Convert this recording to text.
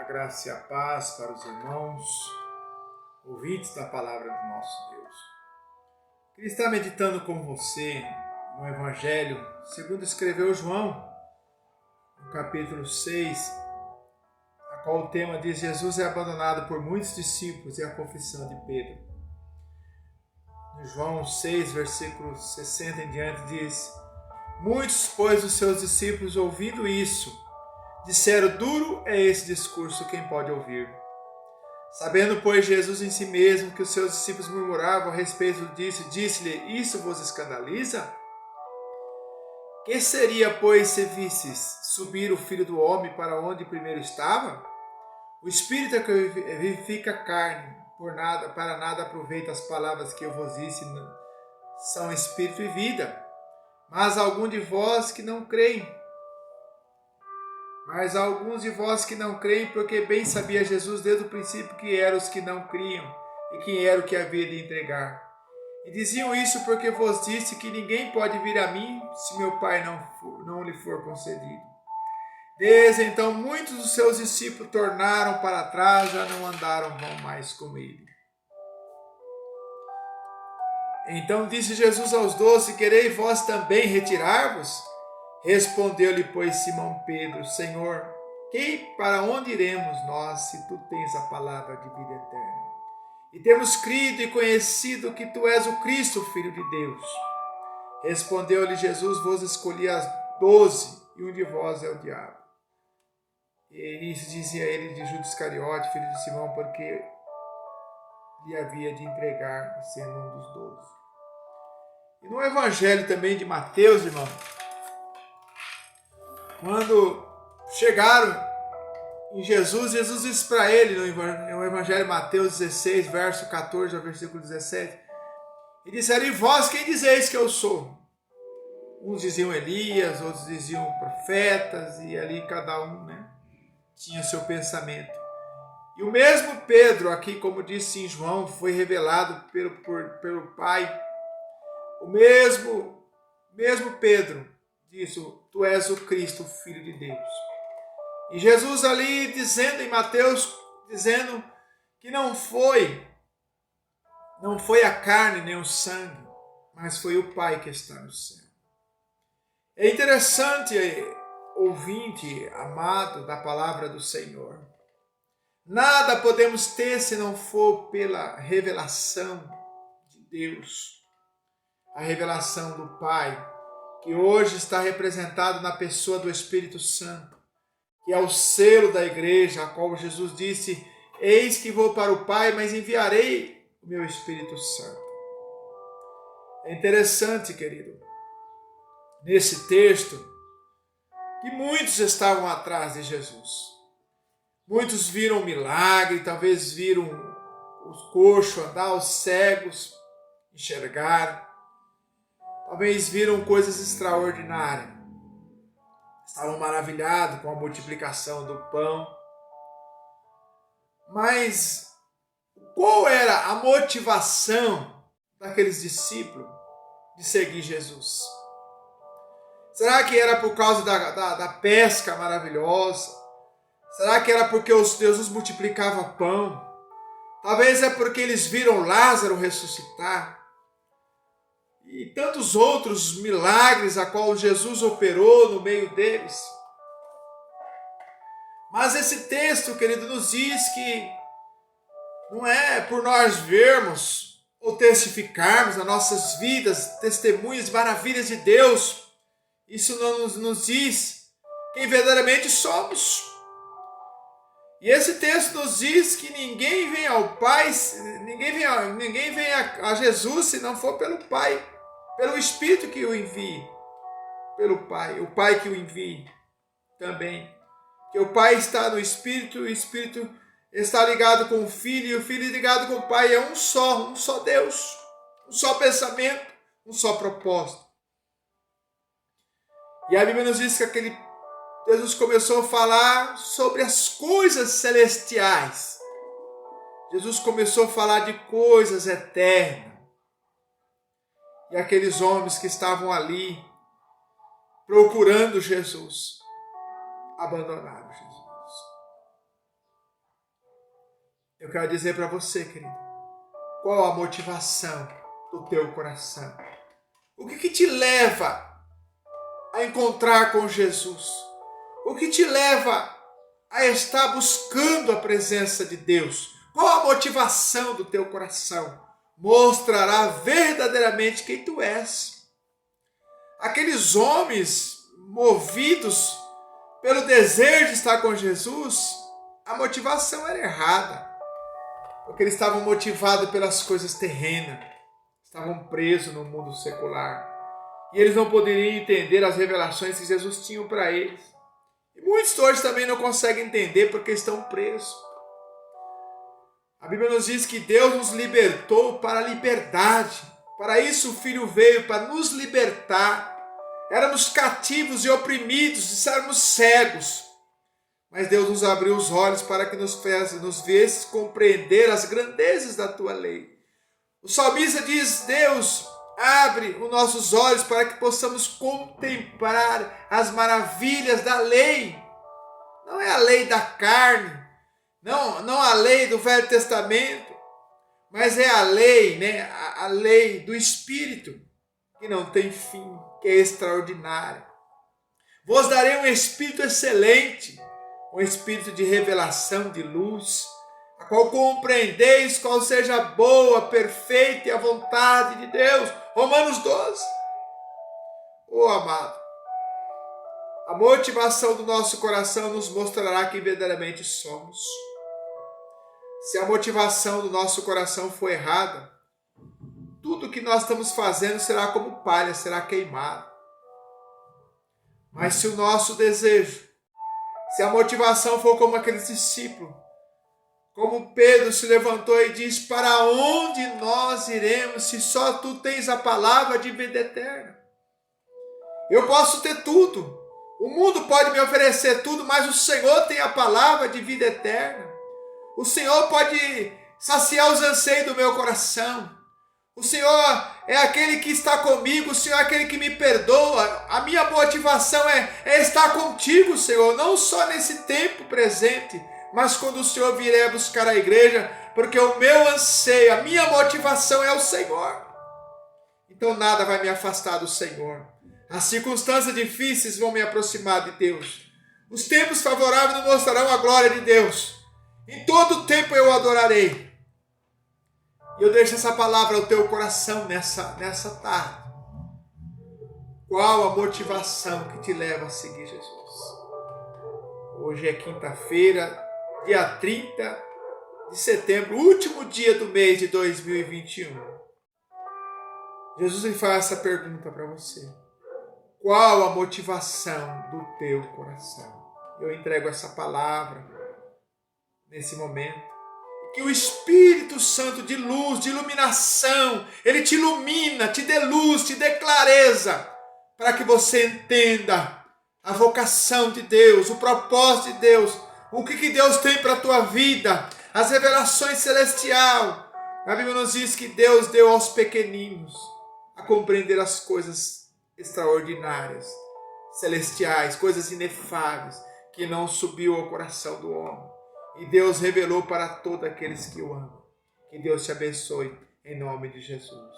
A graça e a paz para os irmãos, ouvintes da palavra do nosso Deus. Queria estar meditando com você no Evangelho, segundo escreveu João, no capítulo 6, a qual o tema diz: Jesus é abandonado por muitos discípulos e a confissão de Pedro. No João 6, versículo 60 em diante, diz: Muitos, pois, dos seus discípulos, ouvindo isso, disseram: duro é esse discurso, quem pode ouvir? Sabendo, pois, Jesus em si mesmo que os seus discípulos murmuravam a respeito disso, disse-lhe: Isso vos escandaliza? Que seria, pois, se visses subir o Filho do Homem para onde primeiro estava? O Espírito é que vivifica a carne, para nada aproveita as palavras que eu vos disse, são Espírito e vida. Mas alguns de vós que não creem, porque bem sabia Jesus desde o princípio que eram os que não criam e quem era o que havia de entregar. E diziam isso porque vos disse que ninguém pode vir a mim se meu Pai não lhe for concedido. Desde então muitos dos seus discípulos tornaram para trás, já não andaram mais com ele. Então disse Jesus aos 12: Quereis vós também retirar-vos? Respondeu-lhe, pois, Simão Pedro: Senhor, para onde iremos nós, se tu tens a palavra de vida eterna? E temos crido e conhecido que tu és o Cristo, o Filho de Deus. Respondeu-lhe Jesus: Vos escolhi as 12, e um de vós é o diabo. E isso dizia ele de Judas Iscariote, filho de Simão, porque lhe havia de entregar, sendo um dos 12. E no Evangelho também de Mateus, irmão, quando chegaram em Jesus disse para ele, no Evangelho de Mateus 16, verso 14 ao versículo 17, e disseram: E vós quem dizeis que eu sou? Uns diziam Elias, outros diziam profetas, e ali cada um, tinha seu pensamento. E o mesmo Pedro, aqui como disse em João, foi revelado pelo Pai. O mesmo Pedro disse: Tu és o Cristo, o Filho de Deus. E Jesus ali dizendo em Mateus, dizendo que não foi a carne nem o sangue, mas foi o Pai que está no céu. É interessante, ouvinte amado da palavra do Senhor. Nada podemos ter se não for pela revelação de Deus, a revelação do Pai, que hoje está representado na pessoa do Espírito Santo, que é o selo da igreja, a qual Jesus disse: Eis que vou para o Pai, mas enviarei o meu Espírito Santo. É interessante, querido, nesse texto, que muitos estavam atrás de Jesus. Muitos viram o milagre, talvez viram os coxos andar, os cegos enxergar, talvez viram coisas extraordinárias. Estavam maravilhados com a multiplicação do pão. Mas qual era a motivação daqueles discípulos de seguir Jesus? Será que era por causa da pesca maravilhosa? Será que era porque Jesus multiplicava pão? Talvez é porque eles viram Lázaro ressuscitar. E tantos outros milagres a qual Jesus operou no meio deles. Mas esse texto, querido, nos diz que não é por nós vermos ou testificarmos as nossas vidas, testemunhas, maravilhas de Deus. Isso não nos diz quem verdadeiramente somos. E esse texto nos diz que ninguém vem ao Pai, ninguém vem a Jesus se não for pelo Pai, pelo Espírito que o envie, pelo Pai, o Pai que o envie também. Que o Pai está no Espírito, o Espírito está ligado com o Filho, e o Filho ligado com o Pai, é um só Deus, um só pensamento, um só propósito. E a Bíblia nos diz que Jesus começou a falar sobre as coisas celestiais. Jesus começou a falar de coisas eternas. E aqueles homens que estavam ali procurando Jesus, abandonaram Jesus. Eu quero dizer para você, querido, qual a motivação do teu coração? O que te leva a encontrar com Jesus? O que te leva a estar buscando a presença de Deus? Qual a motivação do teu coração? Mostrará verdadeiramente quem tu és. Aqueles homens movidos pelo desejo de estar com Jesus, a motivação era errada, porque eles estavam motivados pelas coisas terrenas, estavam presos no mundo secular, e eles não poderiam entender as revelações que Jesus tinha para eles. E muitos hoje também não conseguem entender porque estão presos. A Bíblia nos diz que Deus nos libertou para a liberdade. Para isso o Filho veio, para nos libertar. Éramos cativos e oprimidos, estávamos cegos. Mas Deus nos abriu os olhos para que nos viesse compreender as grandezas da tua lei. O salmista diz: Deus, abre os nossos olhos para que possamos contemplar as maravilhas da lei. Não é a lei da carne, não a lei do Velho Testamento, mas é a lei, a lei do Espírito, que não tem fim, que é extraordinária. Vos darei um Espírito excelente, um Espírito de revelação, de luz, a qual compreendeis qual seja a boa, perfeita e a vontade de Deus. Romanos 12. Oh, amado, a motivação do nosso coração nos mostrará quem verdadeiramente somos. Se a motivação do nosso coração for errada, tudo que nós estamos fazendo será como palha, será queimado. Mas se o nosso desejo, se a motivação for como aqueles discípulos, como Pedro se levantou e disse: para onde nós iremos se só tu tens a palavra de vida eterna? Eu posso ter tudo, o mundo pode me oferecer tudo, mas o Senhor tem a palavra de vida eterna. O Senhor pode saciar os anseios do meu coração. O Senhor é aquele que está comigo, o Senhor é aquele que me perdoa. A minha motivação é estar contigo, Senhor, não só nesse tempo presente, mas quando o Senhor vier buscar a igreja, porque o meu anseio, a minha motivação é o Senhor. Então nada vai me afastar do Senhor. As circunstâncias difíceis vão me aproximar de Deus. Os tempos favoráveis nos mostrarão a glória de Deus. Em todo tempo eu adorarei. E eu deixo essa palavra ao teu coração nessa tarde. Qual a motivação que te leva a seguir Jesus? Hoje é quinta-feira, dia 30 de setembro, último dia do mês de 2021. Jesus lhe faz essa pergunta para você. Qual a motivação do teu coração? Eu entrego essa palavra nesse momento. Que o Espírito Santo de luz, de iluminação, ele te ilumina, te dê luz, te dê clareza, para que você entenda a vocação de Deus, o propósito de Deus, o que Deus tem para a tua vida, as revelações celestiais. A Bíblia nos diz que Deus deu aos pequeninos a compreender as coisas extraordinárias, celestiais, coisas inefáveis, que não subiu ao coração do homem. E Deus revelou para todos aqueles que o amam. Que Deus te abençoe, em nome de Jesus.